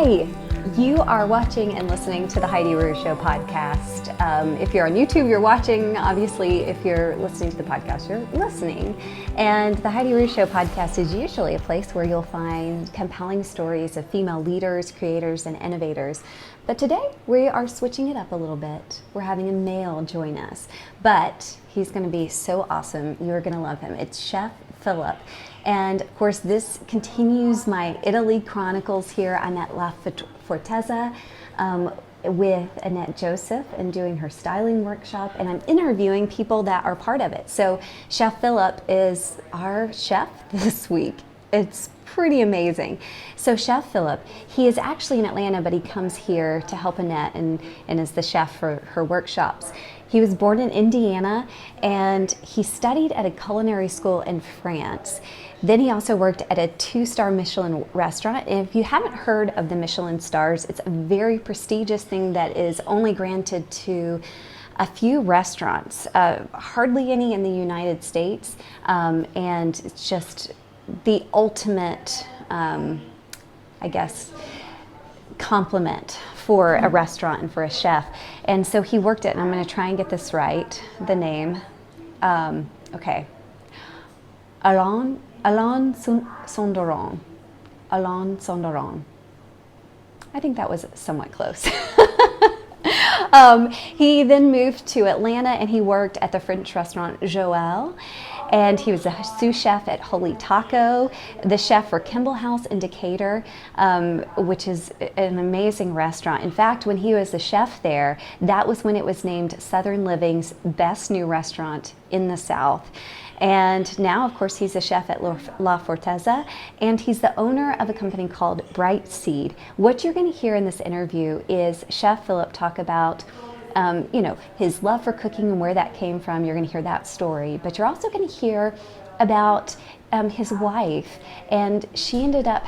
Hi, you are watching and listening to the Heidi Rew Show Podcast. If you're on YouTube, you're watching. Obviously, if you're listening to the podcast, you're listening. And the Heidi Rew Show Podcast is usually a place where you'll find compelling stories of female leaders, creators, and innovators. But today, we are switching it up a little bit. We're having a male join us, but he's going to be so awesome. You're going to love him. It's Chef Philip. And of course, this continues my Italy Chronicles here. I'm at La Fortezza with Annette Joseph and doing her styling workshop, and I'm interviewing people that are part of it. So Chef Philip is our chef this week. It's pretty amazing. So Chef Philip, he is actually in Atlanta, but he comes here to help Annette and is the chef for her workshops. He was born in Indiana, and he studied at a culinary school in France. Then he also worked at a 2-star Michelin restaurant. And if you haven't heard of the Michelin Stars, it's a very prestigious thing that is only granted to a few restaurants, hardly any in the United States, and it's just the ultimate, compliment for a restaurant and for a chef. And so he worked it, and I'm going to try and get this right, the name. Alain Senderens. Alain Senderens. I think that was somewhat close. He then moved to Atlanta, and he worked at the French restaurant Joël, and he was a sous chef at Holy Taco, the chef for Kimbal House in Decatur, which is an amazing restaurant. In fact, when he was the chef there, that was when it was named Southern Living's best new restaurant in the South. And now, of course, he's a chef at La Fortezza, and he's the owner of a company called Bright Seed. What you're going to hear in this interview is Chef Philip talk about his love for cooking and where that came from. You're going to hear that story, but you're also going to hear about his wife, and she ended up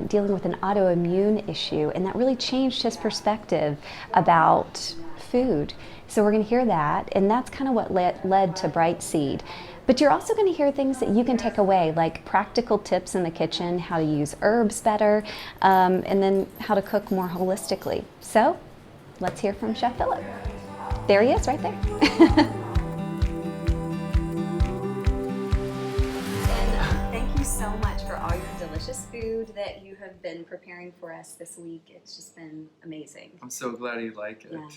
dealing with an autoimmune issue, and that really changed his perspective about food. So we're going to hear that, and that's kind of what led to Bright Seed. But you're also going to hear things that you can take away, like practical tips in the kitchen, how to use herbs better, and then how to cook more holistically. So let's hear from Chef Philip. There he is, right there. And thank you so much for all your delicious food that you have been preparing for us this week. It's just been amazing. I'm so glad you like it. Yeah.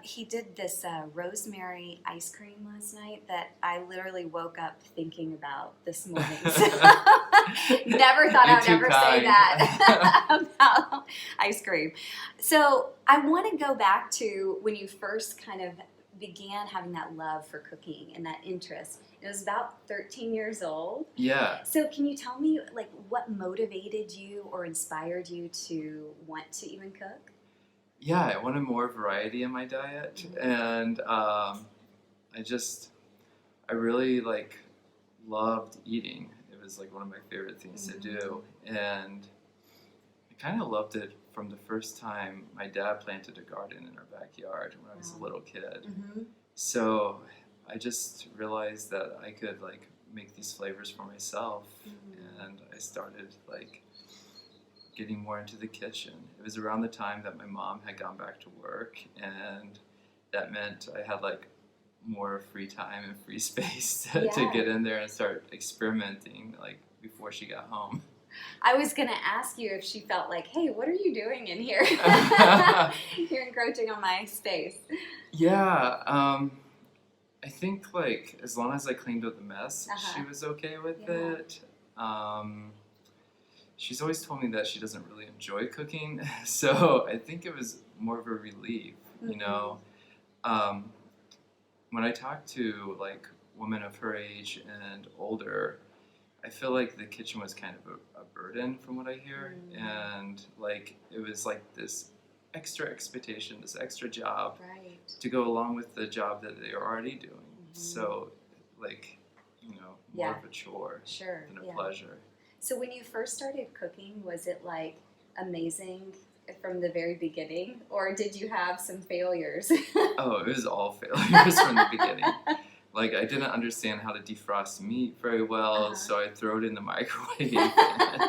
He did this rosemary ice cream last night that I literally woke up thinking about this morning. Never thought I would ever say that about ice cream. So I want to go back to when you first kind of began having that love for cooking and that interest. It was about 13 years old. Yeah. So can you tell me, like, what motivated you or inspired you to want to even cook? Yeah, I wanted more variety in my diet, and I really loved eating. It was like one of my favorite things to do, and I kind of loved it from the first time my dad planted a garden in our backyard when I was a little kid. So I just realized that I could make these flavors for myself, and I started getting more into the kitchen. It was around the time that my mom had gone back to work, and that meant I had more free time and free space to get in there and start experimenting before she got home. I was going to ask you if she felt like, hey, what are you doing in here? You're encroaching on my space. Yeah, I think as long as I cleaned up the mess, she was okay with it. She's always told me that she doesn't really enjoy cooking, so I think it was more of a relief, you know. When I talk to women of her age and older, I feel like the kitchen was kind of a burden from what I hear, and it was this extra expectation, this extra job to go along with the job that they are already doing. So more of a chore than a pleasure. So when you first started cooking, was it amazing from the very beginning, or did you have some failures? Oh, it was all failures from the beginning. I didn't understand how to defrost meat very well, so I throw it in the microwave and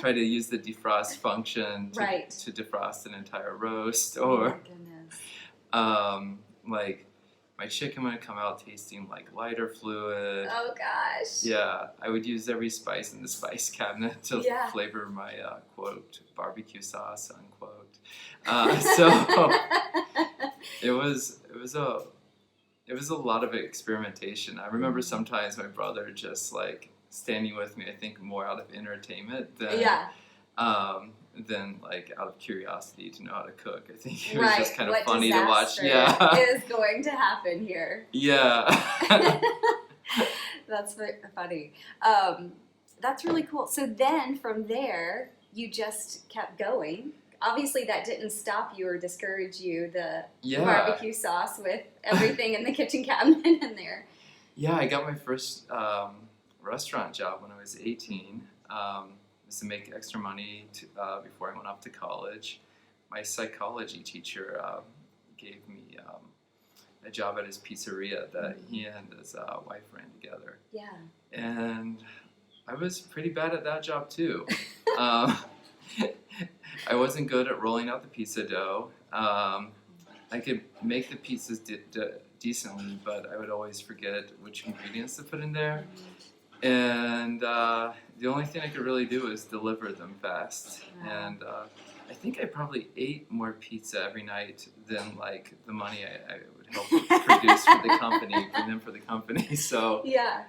try to use the defrost function to defrost an entire roast, or my goodness. Like my chicken would come out tasting like lighter fluid. Oh gosh. Yeah, I would use every spice in the spice cabinet to flavor my quote barbecue sauce unquote. So it was a lot of experimentation. I remember sometimes my brother just like standing with me, I think more out of entertainment than like out of curiosity to know how to cook. I think it was just kind of funny to watch. Yeah, is going to happen here. Yeah. That's funny. That's really cool. So then from there, you just kept going. Obviously, that didn't stop you or discourage you, the barbecue sauce with everything in the kitchen cabinet in there. Yeah, I got my first restaurant job when I was 18. Was to make extra money before I went off to college. My psychology teacher gave me a job at his pizzeria that he and his wife ran together. Yeah. And I was pretty bad at that job too. I wasn't good at rolling out the pizza dough. I could make the pizzas decently, but I would always forget which ingredients to put in there. And the only thing I could really do was deliver them fast. Wow. And I think I probably ate more pizza every night than like the money I would help produce for the company, bring them for the company. So yeah.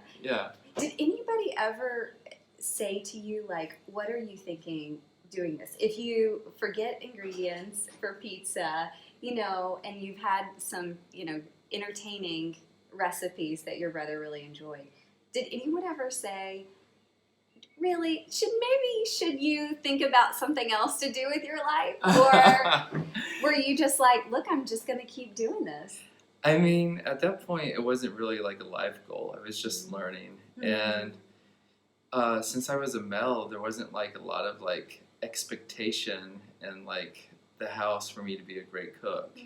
Did anybody ever say to you, like, what are you thinking doing this? If you forget ingredients for pizza, and you've had some, entertaining recipes that your brother really enjoyed, did anyone ever say, really, should you think about something else to do with your life? Or were you just like, look, I'm just going to keep doing this? I mean, at that point, it wasn't really like a life goal. I was just learning. Mm-hmm. And since I was a male, there wasn't like a lot of like expectation and like the house for me to be a great cook,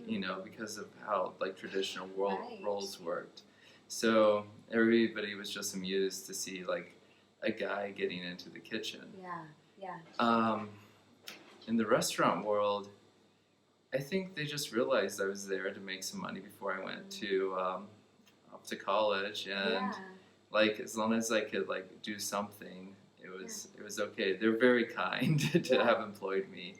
because of how like traditional roles worked. So everybody was just amused to see like a guy getting into the kitchen. Yeah. In the restaurant world, I think they just realized I was there to make some money before I went to off to college, and like as long as I could like do something, it was okay. They're very kind to have employed me.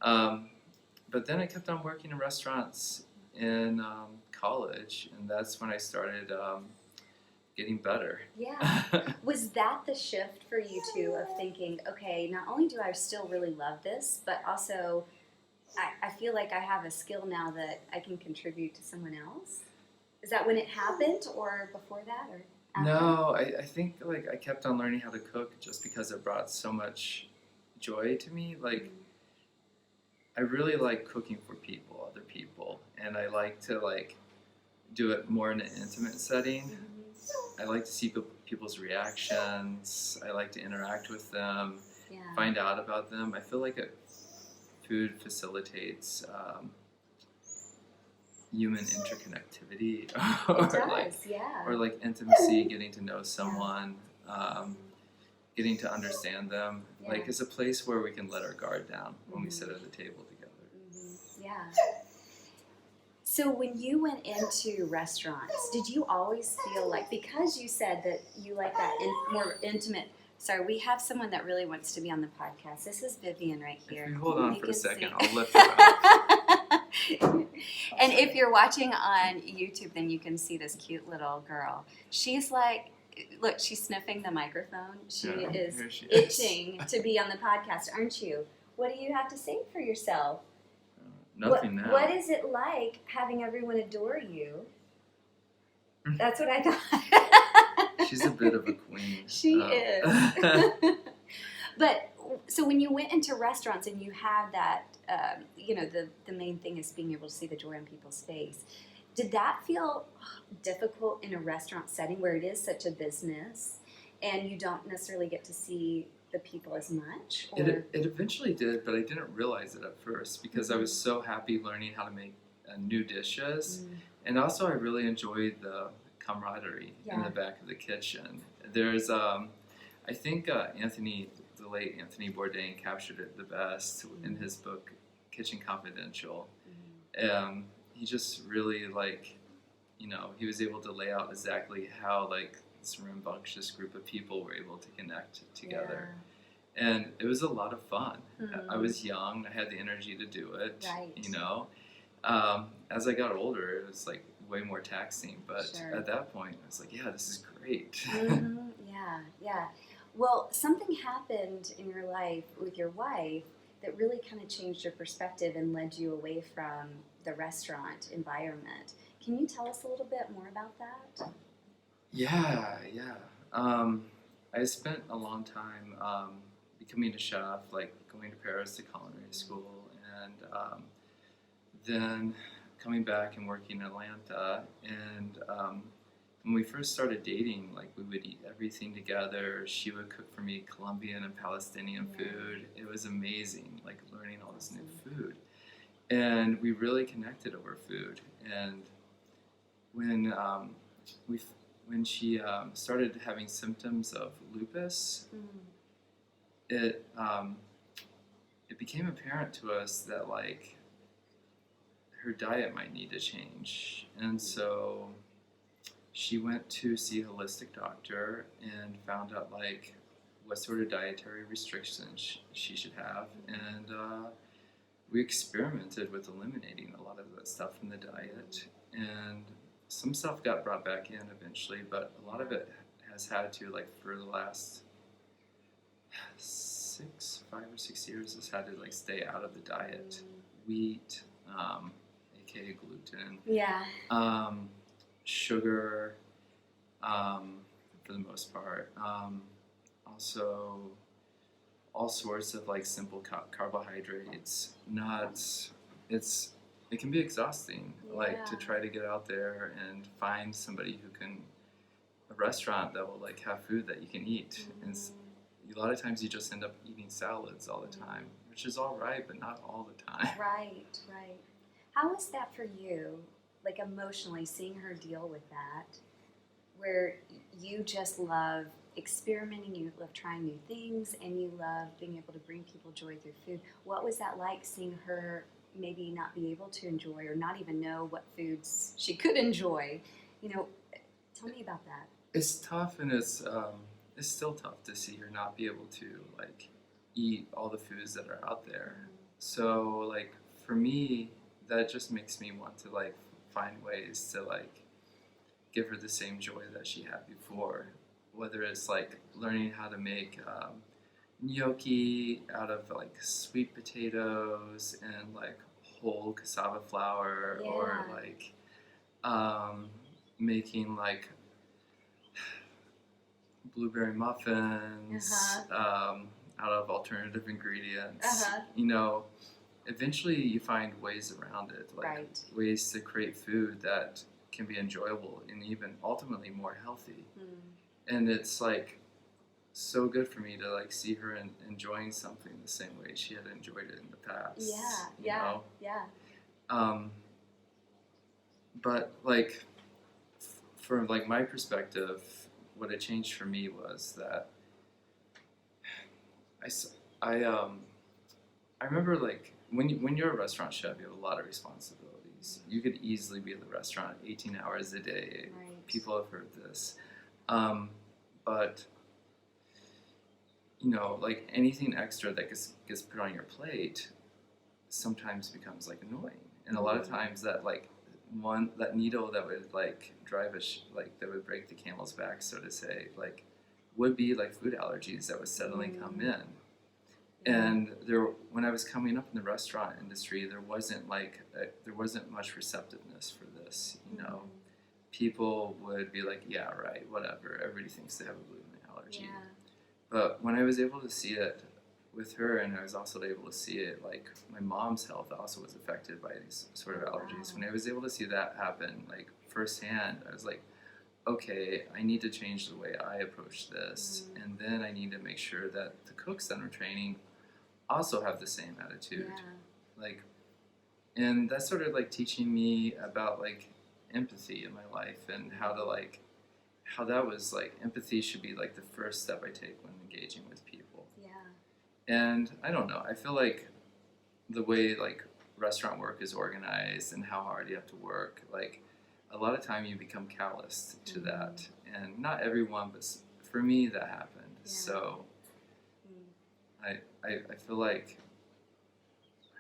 But then I kept on working in restaurants in college, and that's when I started getting better. Yeah. Was that the shift for you too, of thinking, okay, not only do I still really love this, but also I feel like I have a skill now that I can contribute to someone else? Is that when it happened, or before that, or after? No, I think like I kept on learning how to cook just because it brought so much joy to me. Like I really like cooking for people, other people, and I like to like do it more in an intimate setting. I like to see people's reactions. I like to interact with them, find out about them. I feel like food facilitates human interconnectivity, or like intimacy, getting to know someone, getting to understand them. Like it's a place where we can let our guard down when we sit at the table together. Yeah. So when you went into restaurants, did you always feel like, because you said that you like that more intimate, sorry, we have someone that really wants to be on the podcast. This is Vivian right here. If you hold on for a second, I'll lift her up. And if you're watching on YouTube, then you can see this cute little girl. She's like, look, she's sniffing the microphone. She is itching to be on the podcast, aren't you? What do you have to say for yourself? Nothing now. What is it like having everyone adore you? That's what I thought. She's a bit of a queen. She is. But so when you went into restaurants and you had that, the main thing is being able to see the joy in people's face. Did that feel difficult in a restaurant setting where it is such a business and you don't necessarily get to see the people as much? Or? It eventually did, but I didn't realize it at first because I was so happy learning how to make new dishes. And also I really enjoyed the camaraderie in the back of the kitchen. There's, I think Anthony, the late Anthony Bourdain captured it the best in his book Kitchen Confidential. He just really like, you know, he was able to lay out exactly how like this rambunctious group of people were able to connect together. And it was a lot of fun. I was young, I had the energy to do it, you know. As I got older, it was like way more taxing, but at that point I was like, yeah, this is great. Yeah. Well, something happened in your life with your wife that really kind of changed your perspective and led you away from the restaurant environment. Can you tell us a little bit more about that? Yeah. I spent a long time becoming a chef, like going to Paris to culinary school, and then coming back and working in Atlanta. And when we first started dating, like we would eat everything together. She would cook for me Colombian and Palestinian food. It was amazing, like learning all this new food. And we really connected over food. And when she started having symptoms of lupus, it became apparent to us that like her diet might need to change. And so she went to see a holistic doctor and found out like what sort of dietary restrictions she should have. And we experimented with eliminating a lot of that stuff from the diet. And some stuff got brought back in eventually, but a lot of it has had to, like, for the last 5 or 6 years, has had to, like, stay out of the diet. Wheat, aka gluten. Sugar, for the most part. Also, all sorts of, like, simple carbohydrates, nuts. It can be exhausting, like, to try to get out there and find somebody a restaurant that will, like, have food that you can eat. And a lot of times you just end up eating salads all the time, which is all right, but not all the time. Right. How was that for you, like, emotionally, seeing her deal with that, where you just love experimenting, you love trying new things, and you love being able to bring people joy through food? What was that like, seeing her maybe not be able to enjoy or not even know what foods she could enjoy? You know, tell me about that. It's tough, and it's still tough to see her not be able to, like, eat all the foods that are out there. So, like, for me, that just makes me want to, like, find ways to, like, give her the same joy that she had before. Whether it's, like, learning how to make gnocchi out of, like, sweet potatoes and, like, whole cassava flour, or, like, making, like, blueberry muffins out of alternative ingredients. You know, eventually you find ways around it, like ways to create food that can be enjoyable and even ultimately more healthy. And it's, like, so good for me to, like, see her enjoying something the same way she had enjoyed it in the past. But, like, from, like, my perspective, what it changed for me was that I remember, like, when you're a restaurant chef, you have a lot of responsibilities. You could easily be at the restaurant 18 hours a day. People have heard this. But, you know, like, anything extra that gets put on your plate sometimes becomes, like, annoying. And a lot of times that, like, that needle that would, like, drive that would break the camel's back, so to say, like, would be, like, food allergies that would suddenly come in. And when I was coming up in the restaurant industry, there wasn't much receptiveness for this, you know. People would be like, yeah, right, whatever. Everybody thinks they have a gluten allergy. But when I was able to see it with her, and I was also able to see it, like, my mom's health also was affected by these sort of allergies. When I was able to see that happen, like, firsthand, I was like, okay, I need to change the way I approach this. And then I need to make sure that the cooks that I'm training also have the same attitude. Like, and that's sort of, like, teaching me about, like, empathy in my life, and how that was, like, empathy should be, like, the first step I take when engaging with people. And I don't know, I feel like the way like restaurant work is organized and how hard you have to work, like a lot of time you become callous to that. And not everyone, but for me that happened. Yeah. So I feel like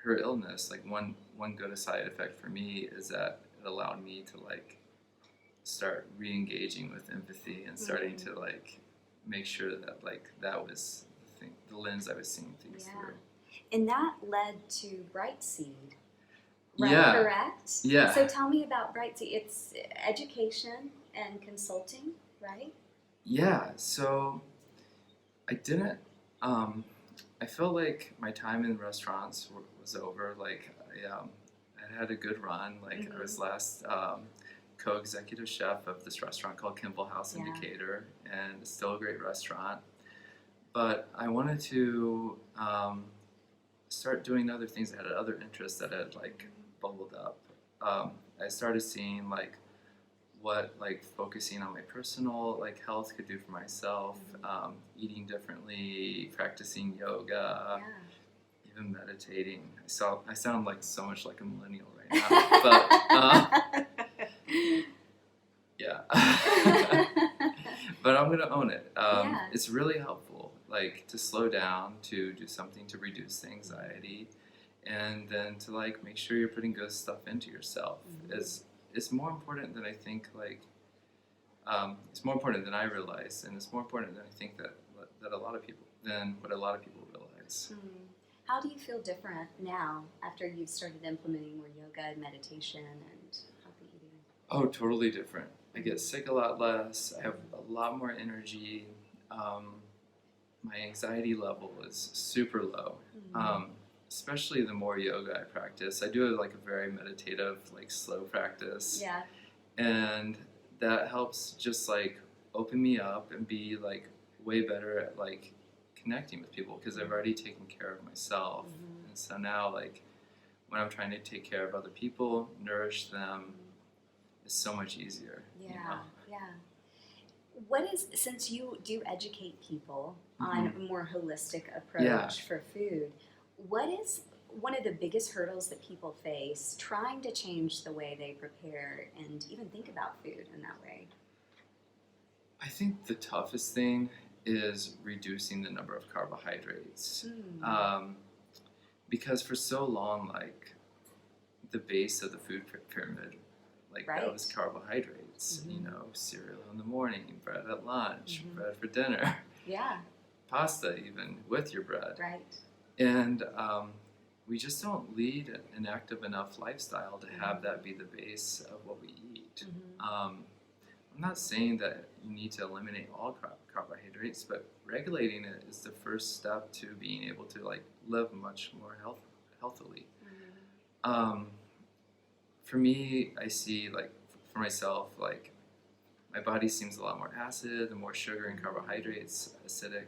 her illness, like one good side effect for me is that it allowed me to like start re-engaging with empathy and starting to like make sure that like that was the lens I was seeing things through. And that led to Brightseed, right? Yeah. Correct? Yeah. So tell me about Brightseed. It's education and consulting, right? Yeah, so I didn't, I felt like my time in restaurants was over. Like I had a good run. Like I was last co-executive chef of this restaurant called Kimbal House in Decatur, and it's still a great restaurant. But I wanted to start doing other things that had other interests that had like bubbled up. I started seeing like what like focusing on my personal like health could do for myself, eating differently, practicing yoga, even meditating. I sound like so much like a millennial right now, but yeah. But I'm gonna own it. It's really helpful, like to slow down, to do something to reduce the anxiety, and then to like make sure you're putting good stuff into yourself. It's more important than I think. Like, it's more important than I realize, and it's more important than I think that what a lot of people realize. How do you feel different now after you've started implementing more yoga and meditation and healthy eating? Oh, totally different. I get sick a lot less. I have a lot more energy. My anxiety level is super low. Especially the more yoga I practice. I do like a very meditative, like slow practice. Yeah. And that helps just like open me up and be like way better at like connecting with people because I've already taken care of myself. And so now like when I'm trying to take care of other people, nourish them, it's so much easier. Yeah, you know? Since you do educate people on a more holistic approach for food, what is one of the biggest hurdles that people face trying to change the way they prepare and even think about food in that way? I think the toughest thing is reducing the number of carbohydrates. Because for so long, like, the base of the food pyramid, like, that was carbohydrates. You know, cereal in the morning, bread at lunch, bread for dinner. Yeah. Pasta even with your bread. Right. And we just don't lead an active enough lifestyle to have that be the base of what we eat. I'm not saying that you need to eliminate all carbohydrates, but regulating it is the first step to being able to like live much more healthily. For me, I see like for myself, like my body seems a lot more acid, the more sugar and carbohydrates, acidic,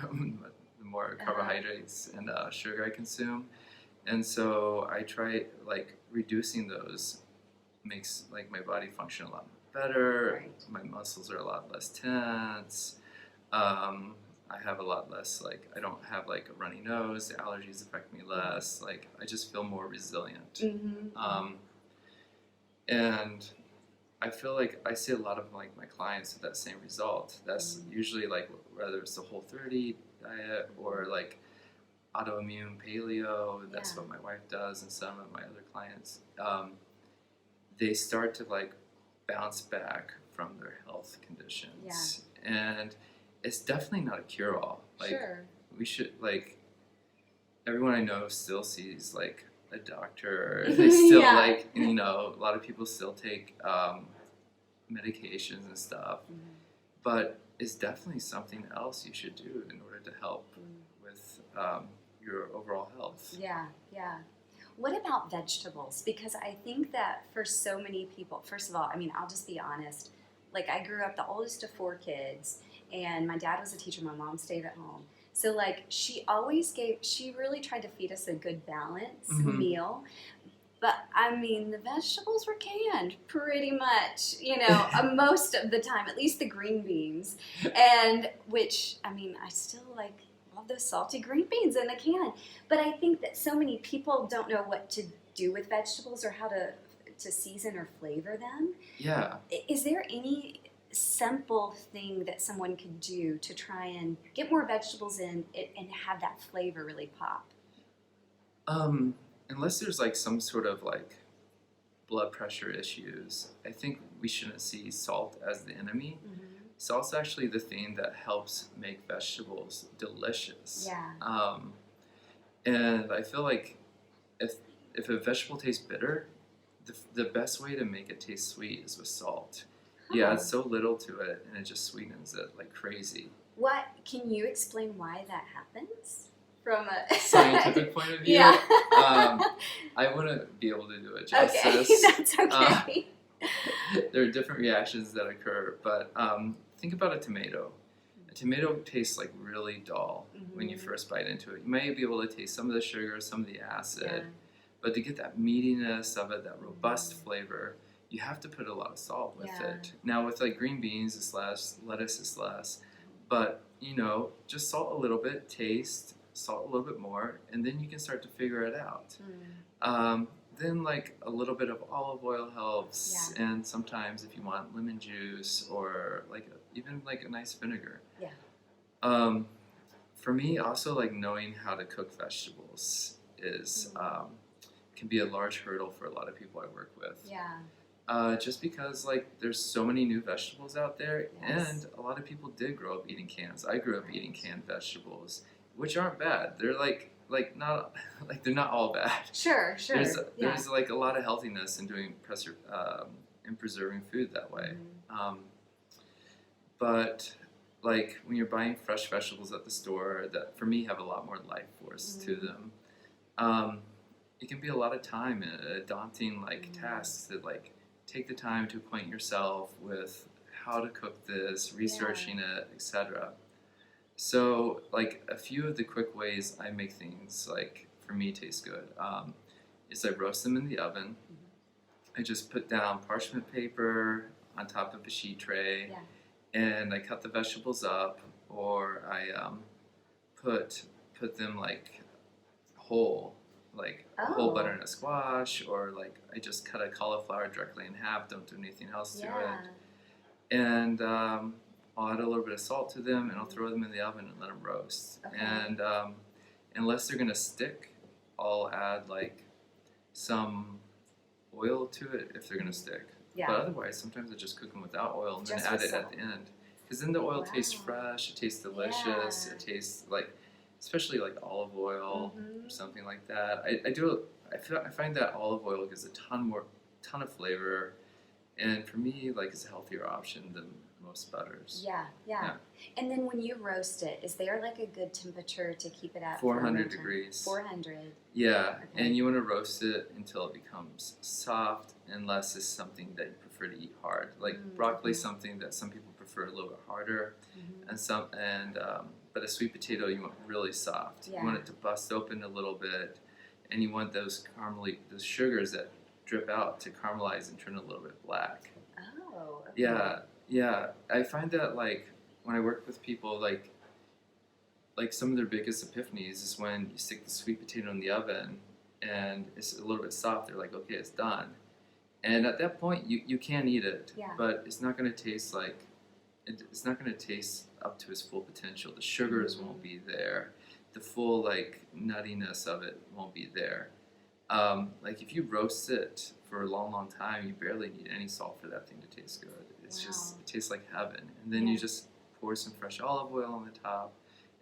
the more carbohydrates and sugar I consume. And so I try like reducing those makes like my body function a lot better. My muscles are a lot less tense. I have a lot less like I don't have like a runny nose. The allergies affect me less. Like I just feel more resilient. And I feel like I see a lot of like my clients with that same result. That's usually like whether it's the Whole30 diet or like autoimmune paleo. That's what my wife does, and some of my other clients. They start to like bounce back from their health conditions, and it's definitely not a cure-all. Like we should like everyone I know still sees like a doctor. They still like you know a lot of people still take medications and stuff, but it's definitely something else you should do in order to help with your overall health. Yeah. What about vegetables? Because I think that for so many people, first of all, I mean, I'll just be honest. Like, I grew up the oldest of 4 kids, and my dad was a teacher. My mom stayed at home. So, like, she really tried to feed us a good balance meal. But, I mean, the vegetables were canned pretty much, you know, most of the time, at least the green beans. And which, I mean, I still like all those salty green beans in the can. But I think that so many people don't know what to do with vegetables or how to season or flavor them. Yeah. Is there any simple thing that someone could do to try and get more vegetables in and have that flavor really pop? Unless there's like some sort of like blood pressure issues, I think we shouldn't see salt as the enemy. Mm-hmm. Salt's actually the thing that helps make vegetables delicious. Yeah. And I feel like if a vegetable tastes bitter, the best way to make it taste sweet is with salt. Huh. You add so little to it, and it just sweetens it like crazy. What can you explain why that happens from a Scientific point of view? Yeah. I wouldn't be able to do it justice. Okay, that's okay. There are different reactions that occur, but think about a tomato. A tomato tastes like really dull when you first bite into it. You might be able to taste some of the sugar, some of the acid, but to get that meatiness of it, that robust flavor, you have to put a lot of salt with it. Now with like green beans, it's less, lettuce is less, but just salt a little bit, taste, salt a little bit more, and then you can start to figure it out. Then like a little bit of olive oil helps, and sometimes if you want lemon juice or like even like a nice vinegar. For me, also like knowing how to cook vegetables is can be a large hurdle for a lot of people I work with. Just because like there's so many new vegetables out there, and a lot of people did grow up eating cans. I grew up eating canned vegetables, which aren't bad. They're not like they're not all bad. Sure. There's like a lot of healthiness in doing in preserving food that way. But like when you're buying fresh vegetables at the store, that for me have a lot more life force to them. It can be a lot of time and a daunting like task to like take the time to acquaint yourself with how to cook this, researching it, etc. So, like, a few of the quick ways I make things, like, for me taste good, is I roast them in the oven. I just put down parchment paper on top of a sheet tray, and I cut the vegetables up, or I put them, like, whole, like whole butternut squash, or, like, I just cut a cauliflower directly in half, don't do anything else to it. And I'll add a little bit of salt to them, and I'll throw them in the oven and let them roast. And unless they're going to stick, I'll add like some oil to it if they're going to stick. But otherwise, sometimes I just cook them without oil and then add it at the end. Because then the oil tastes fresh, it tastes delicious, it tastes like, especially like olive oil or something like that. I find that olive oil gives a ton of flavor, and for me, like, it's a healthier option than most butters. Yeah. And then when you roast it, is there like a good temperature to keep it at? 400 degrees. 400. Yeah, and you want to roast it until it becomes soft, unless it's something that you prefer to eat hard. Like broccoli, something that some people prefer a little bit harder, but a sweet potato you want really soft. You want it to bust open a little bit, and you want those sugars that drip out to caramelize and turn a little bit black. Oh, okay. Yeah, I find that like when I work with people, like some of their biggest epiphanies is when you stick the sweet potato in the oven and it's a little bit soft. They're like, okay, it's done. And at that point, you can eat it, but it's not going to taste like it's not going to taste up to its full potential. The sugars won't be there. The full like nuttiness of it won't be there. Like if you roast it for a long time, you barely need any salt for that thing to taste good. It's just, it tastes like heaven. And then you just pour some fresh olive oil on the top,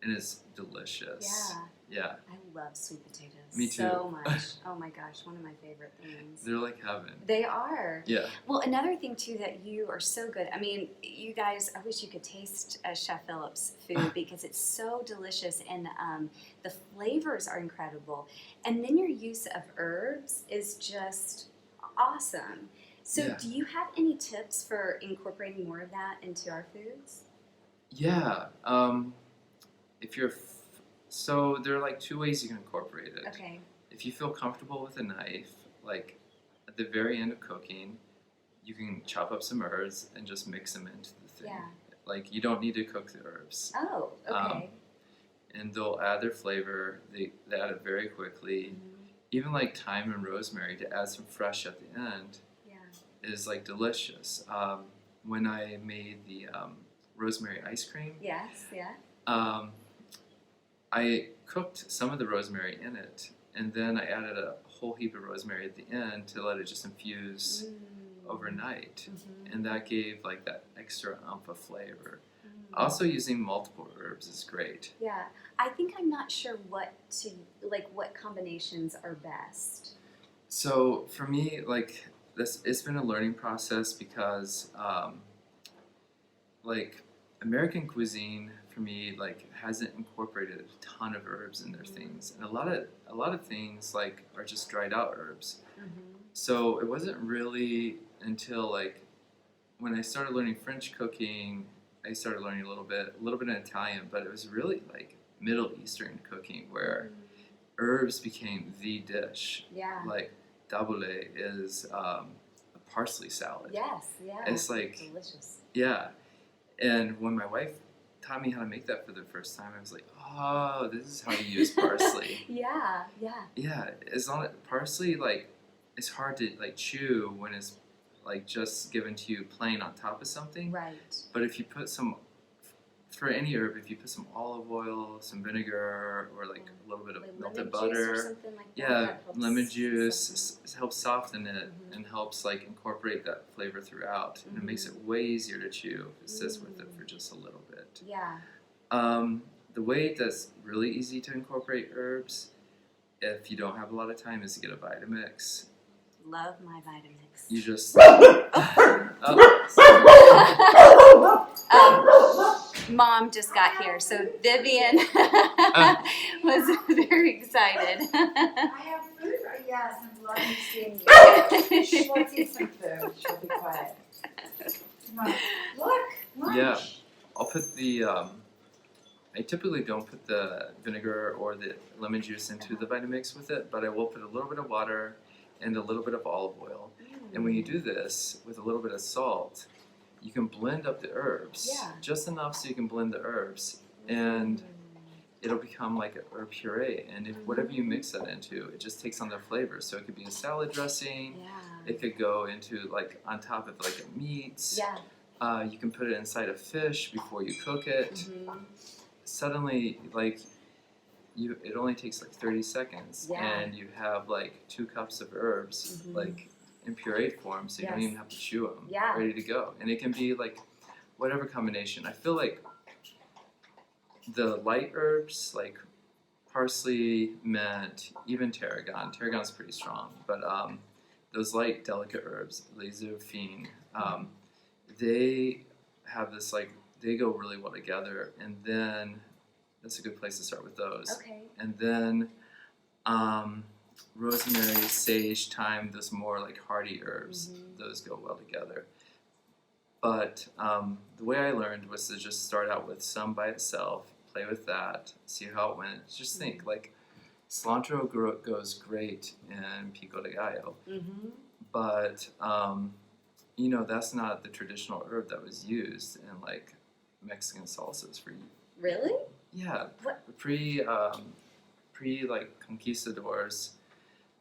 and it's delicious. Yeah. I love sweet potatoes. Me too. So much. Oh my gosh, one of my favorite things. They're like heaven. They are. Yeah. Well, another thing too that you are so good. I mean, you guys, I wish you could taste Chef Philip's food because it's so delicious, and the flavors are incredible. And then your use of herbs is just awesome. So do you have any tips for incorporating more of that into our foods? Yeah. So there are like two ways you can incorporate it. Okay. If you feel comfortable with a knife, like at the very end of cooking, you can chop up some herbs and just mix them into the thing. Yeah. Like you don't need to cook the herbs. Oh, okay. and they'll add their flavor. They add it very quickly. Even like thyme and rosemary to add some fresh at the end is like delicious. When I made the rosemary ice cream, I cooked some of the rosemary in it, and then I added a whole heap of rosemary at the end to let it just infuse overnight, and that gave like that extra oomph of flavor. Also, using multiple herbs is great. Yeah, I think I'm not sure what combinations are best. So for me, like it's been a learning process because like American cuisine for me like hasn't incorporated a ton of herbs in their things, and a lot of things like are just dried out herbs. So it wasn't really until like when I started learning French cooking, I started learning a little bit in Italian, but it was really like Middle Eastern cooking where herbs became the dish. Yeah. Like tabbouleh is a parsley salad. Yes, yeah. It's like delicious. Yeah. And when my wife taught me how to make that for the first time, I was like, oh, this is how you use parsley. Yeah. Yeah, as long as parsley, like, it's hard to like chew when it's like just given to you plain on top of something. Right. But if you put for any herb, if you put some olive oil, some vinegar, or like a little bit of like melted lemon juice or butter, something like that lemon juice helps soften it and helps like incorporate that flavor throughout, and it makes it way easier to chew if it sits with it for just a little bit. Yeah. The way that's really easy to incorporate herbs, if you don't have a lot of time, is to get a Vitamix. Love my Vitamix. You just Mom just got here, so Vivian was very excited. I have food. Yes, I'm loving seeing you. Let's eat some food. She'll be quiet. Come on. Look, lunch. Yeah, I'll put the. I typically don't put the vinegar or the lemon juice into the Vitamix with it, but I will put a little bit of water and a little bit of olive oil. And when you do this with a little bit of salt, you can blend up the herbs just enough so you can blend the herbs, and it'll become like an herb puree. And if whatever you mix that into, it just takes on the flavor. So it could be a salad dressing. It could go into like on top of like a meat. You can put it inside a fish before you cook it. Suddenly, like it only takes like 30 seconds, and you have like 2 cups of herbs, like in pureed form, so you don't even have to chew them, ready to go. And it can be like whatever combination. I feel like the light herbs, like parsley, mint, even tarragon. Tarragon's pretty strong, but those light, delicate herbs, les herbes fines, they have this like, they go really well together, and then that's a good place to start with those. Okay. And then rosemary, sage, thyme, those more like hardy herbs, those go well together. But the way I learned was to just start out with some by itself, play with that, see how it went. Just think, like, cilantro goes great in pico de gallo, but you know, that's not the traditional herb that was used in like Mexican salsas for you. Really? Yeah. What? Pre like conquistadors,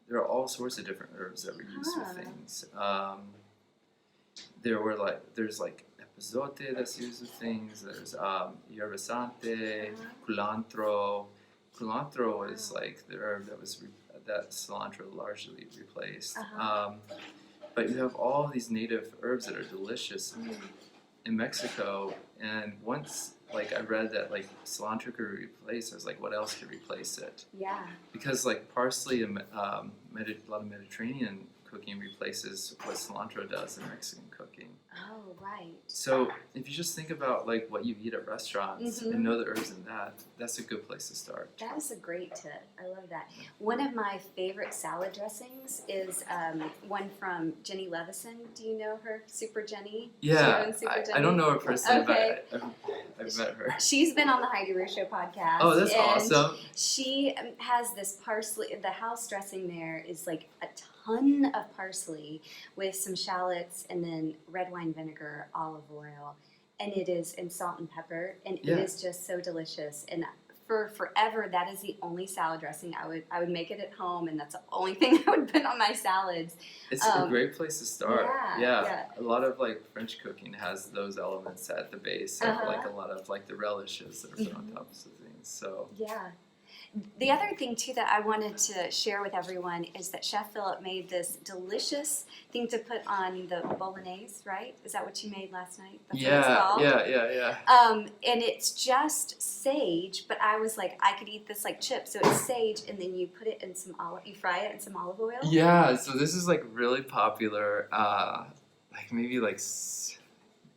there are all sorts of different herbs that were used with things. There's like epazote that's used with things. There's yerba sante, culantro. Culantro is like the herb that cilantro largely replaced. But you have all these native herbs that are delicious in Mexico, and once like I read that like cilantro could replace, I was like, what else could replace it? Yeah. Because like parsley and a lot of Mediterranean cooking replaces what cilantro does in Mexican cooking. Oh, right. So if you just think about like what you eat at restaurants and know the herbs in that, that's a good place to start. That is a great tip. I love that. One of my favorite salad dressings is one from Jenny Levison. Do you know her? Super Jenny? Yeah, She owns Super Jenny. I don't know her personally, Okay. but I've met her. She's been on the Heidi Rew Show podcast. Oh, that's and awesome. She has this parsley. The house dressing there is like a ton of parsley with some shallots and then red wine vinegar, olive oil, and it is, and salt and pepper, and it is just so delicious. And for forever, that is the only salad dressing I would make it at home, and that's the only thing I would put on my salads. It's a great place to start. Yeah. A lot of like French cooking has those elements at the base of like a lot of like the relishes that are put on top of things. So yeah. The other thing too that I wanted to share with everyone is that Chef Philip made this delicious thing to put on the Bolognese, right? Is that what you made last night? That's what it's called? Yeah. And it's just sage, but I was like, I could eat this like chips. So it's sage, and then you put it in you fry it in some olive oil. Yeah, so this is like really popular, like maybe like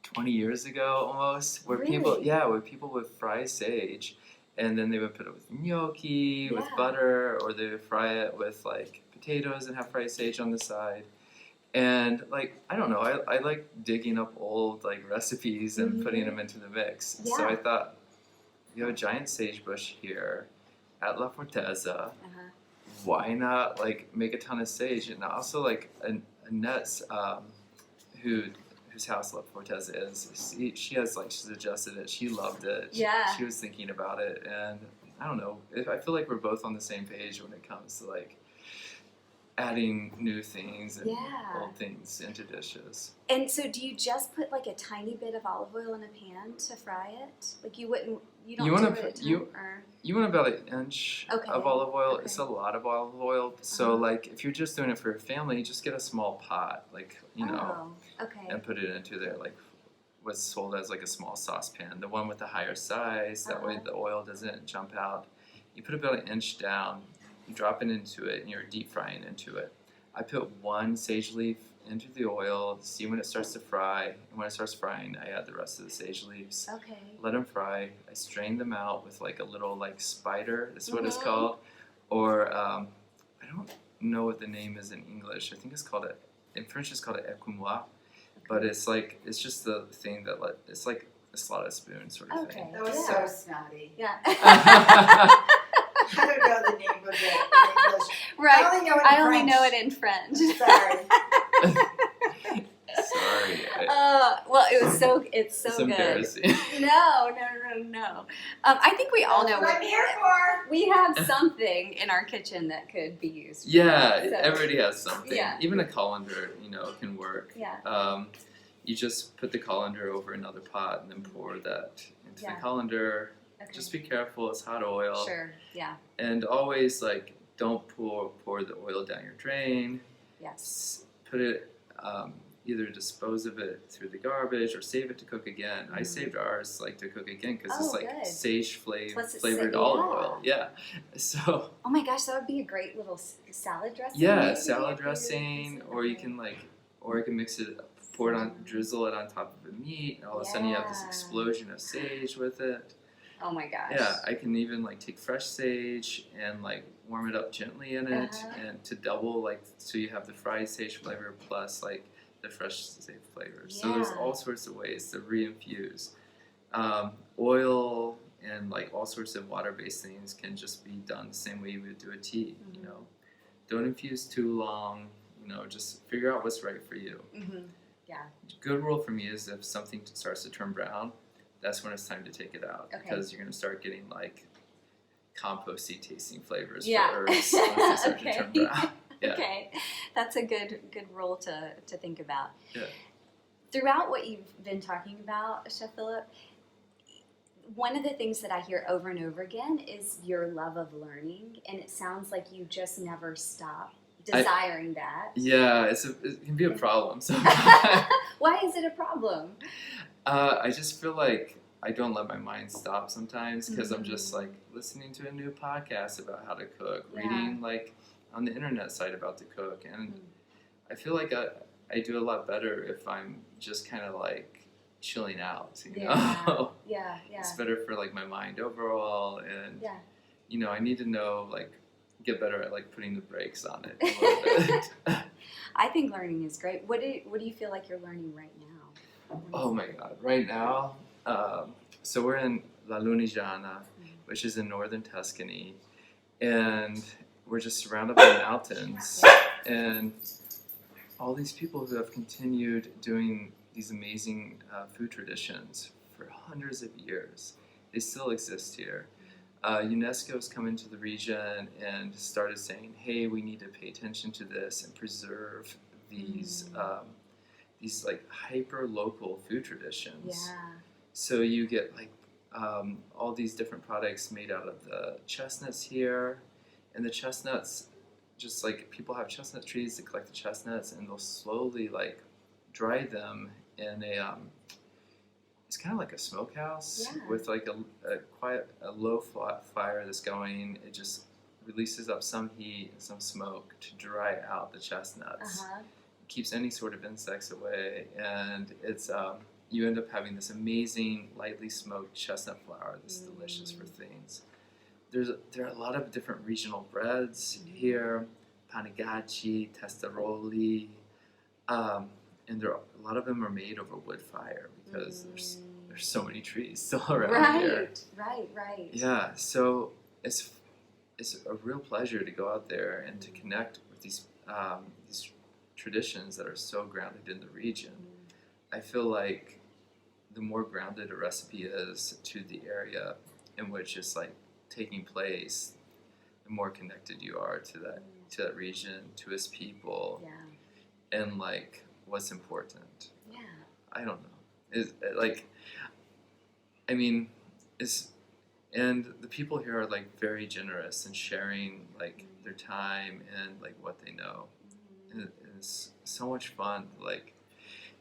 20 years ago almost, where people would fry sage. And then they would put it with gnocchi, with butter, or they would fry it with like potatoes and have fried sage on the side. And like, I don't know, I like digging up old like recipes and putting them into the mix. Yeah. So I thought, you have a giant sage bush here at La Fortezza. Why not like make a ton of sage? And also like Annette's, whose house La Fortezza is, she has like suggested it. She loved it. Yeah. She was thinking about it, and I don't know. I feel like we're both on the same page when it comes to like adding new things and old things into dishes. And so, do you just put like a tiny bit of olive oil in a pan to fry it? Like you wouldn't. You don't do it. You want about an inch of olive oil. Okay. It's a lot of olive oil. So like if you're just doing it for your family, just get a small pot, like and put it into there, like what's sold as like a small saucepan, the one with the higher size. That way the oil doesn't jump out. You put about an inch down. You drop it into it, and you're deep frying into it. I put one sage leaf into the oil, see when it starts to fry, and when it starts frying, I add the rest of the sage leaves. Okay. Let them fry. I strain them out with like a little like spider. That's what it's called. Or I don't know what the name is in English. I think it's called in French it's called an écumoire. But it's just the thing that it's like a slotted spoon sort of thing. That was so snotty. Yeah. I don't know the name of it in English. Right. I only know it in French. Sorry. Sorry. Well, it's so good. Embarrassing. No. I think we all know That's what I'm here for. we have something in our kitchen that could be used. Yeah, So- everybody has something. Yeah. Even a colander, can work. Yeah. You just put the colander over another pot and then pour that into the colander. Okay. Just be careful, it's hot oil. Sure. Yeah. And always don't pour the oil down your drain. Yes. Put it, either dispose of it through the garbage or save it to cook again. I saved ours to cook again because it's good. sage Plus it's flavored olive oil. Yeah. So. Oh my gosh, that would be a great little salad dressing. Yeah, maybe, salad dressing, or you can mix it, pour it on, drizzle it on top of the meat, and all of a sudden you have this explosion of sage with it. Oh my gosh. Yeah, I can even take fresh sage and warm it up gently in it, and to double so you have the fried sage flavor plus the fresh sage flavor. Yeah. So there's all sorts of ways to reinfuse. Oil and all sorts of water-based things can just be done the same way you would do a tea. Don't infuse too long. Just figure out what's right for you. Yeah. Good rule for me is if something starts to turn brown, that's when it's time to take it out, because you're going to start getting composty tasting flavors for herbs once they start to turn brown. Yeah. Okay, that's a good rule to think about. Yeah. Throughout what you've been talking about, Chef Philip, one of the things that I hear over and over again is your love of learning, and it sounds like you just never stop desiring that. Yeah, it can be a problem. So why is it a problem? I just feel like I don't let my mind stop sometimes because I'm just listening to a new podcast about how to cook, reading on the internet site about to cook, and I feel like I do a lot better if I'm just kind of chilling out, you know? Yeah. It's better for my mind overall, and I need to know get better at putting the brakes on it a little bit. I think learning is great. What do you feel like you're learning right now? Oh my God! Right now, so we're in La Lunigiana, which is in northern Tuscany, and we're just surrounded by mountains, and all these people who have continued doing these amazing food traditions for hundreds of years. They still exist here. UNESCO's come into the region and started saying, hey, we need to pay attention to this and preserve these like hyper local food traditions. Yeah. So you get like all these different products made out of the chestnuts here, and the chestnuts, just like people have chestnut trees to collect the chestnuts, and they'll slowly like dry them in a it's kind of like a smokehouse with like a low fire that's going. It just releases up some heat and some smoke to dry out the chestnuts. It keeps any sort of insects away, and it's you end up having this amazing lightly smoked chestnut flour that's delicious for things. There are a lot of different regional breads here, panigacci, testaroli, and a lot of them are made over wood fire because there's so many trees still around here. Right. Yeah, so it's a real pleasure to go out there and to connect with these traditions that are so grounded in the region. I feel like the more grounded a recipe is to the area in which it's like taking place, the more connected you are to that region, to its people, and like what's important. Yeah. I don't know. And the people here are like very generous and sharing like their time and like what they know. And it's so much fun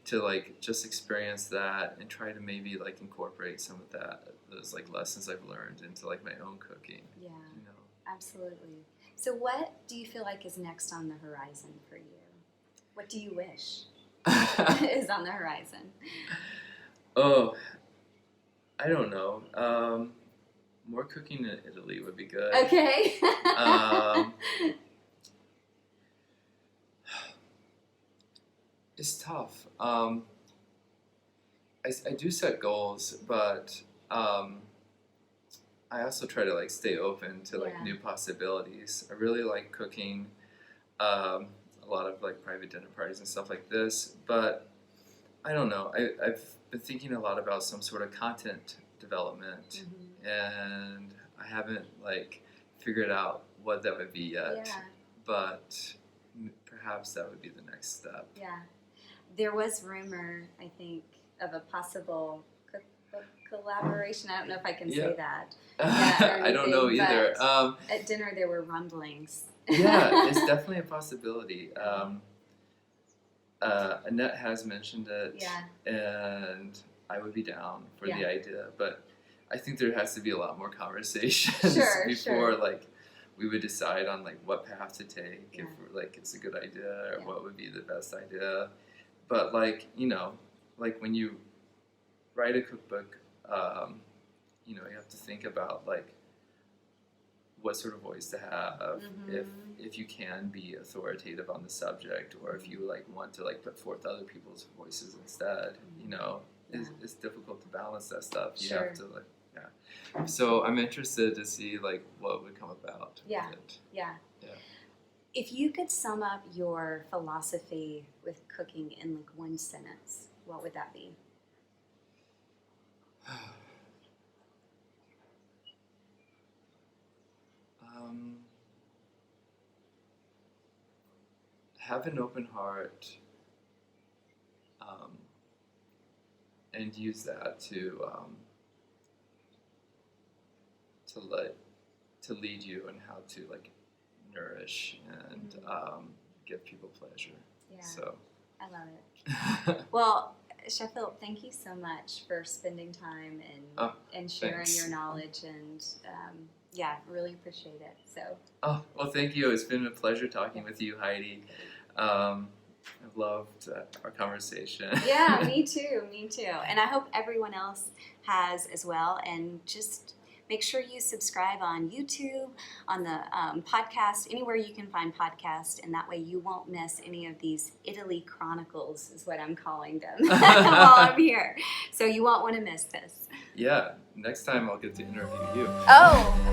to just experience that and try to maybe like incorporate some of those like lessons I've learned into like my own cooking. Yeah. Absolutely. So what do you feel like is next on the horizon for you? What do you wish is on the horizon? Oh, I don't know. More cooking in Italy would be good. Okay. It's tough. I do set goals, but I also try to like stay open to like new possibilities. I really like cooking a lot of like private dinner parties and stuff like this, but I don't know. I've been thinking a lot about some sort of content development, and I haven't like figured out what that would be yet. Yeah. But perhaps that would be the next step. Yeah. There was rumor, I think, of a possible cookbook collaboration. I don't know if I can say that. I don't know either. At dinner, there were rumblings. Yeah, it's definitely a possibility. Annette has mentioned it, and I would be down for the idea, but I think there has to be a lot more conversations before like we would decide on like what path to take, if like it's a good idea or what would be the best idea. But like, like when you write a cookbook, you have to think about like what sort of voice to have, if you can be authoritative on the subject, or if you like want to like put forth other people's voices instead. It's difficult to balance that stuff. You have to like, So I'm interested to see like what would come about. Yeah. If you could sum up your philosophy with cooking in like one sentence, what would that be? Have an open heart, and use that to lead you in how to like nourish and give people pleasure. Yeah. So I love it. Well, Chef Philip, thank you so much for spending time and sharing your knowledge, and really appreciate it. So. Oh, well, thank you. It's been a pleasure talking with you, Heidi. I've loved our conversation. Yeah, me too. And I hope everyone else has as well. And just make sure you subscribe on YouTube, on the podcast, anywhere you can find podcasts, and that way you won't miss any of these Italy Chronicles, is what I'm calling them, while I'm here. So you won't want to miss this. Yeah, next time I'll get to interview you. Oh!